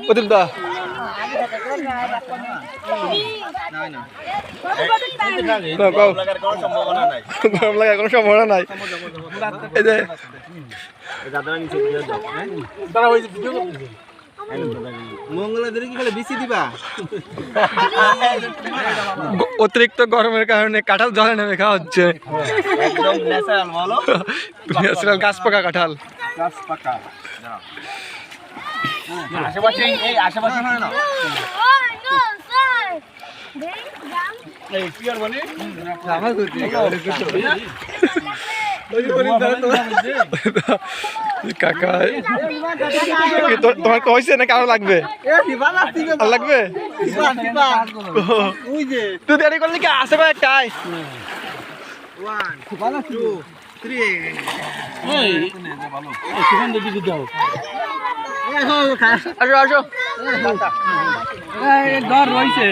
প্রদীপ দা গরম লাগার কোনো সম্ভাবনা নাই। এই যে অতিরিক্ত গরমের কারণে কাঁঠাল জলে নেমে খাওয়া হচ্ছে। একদম ন্যাচারাল বলো, ন্যাচারাল গাছ পাকা কাঁঠাল। গাছ পাকা আশেপাশে, এই আশেপাশে হয় না কাকা তোমার কইছে না কারো লাগবে? লাগবে তুই দেরি করলি কি? আসে ভাই একটাই আসো আসো রয়েছে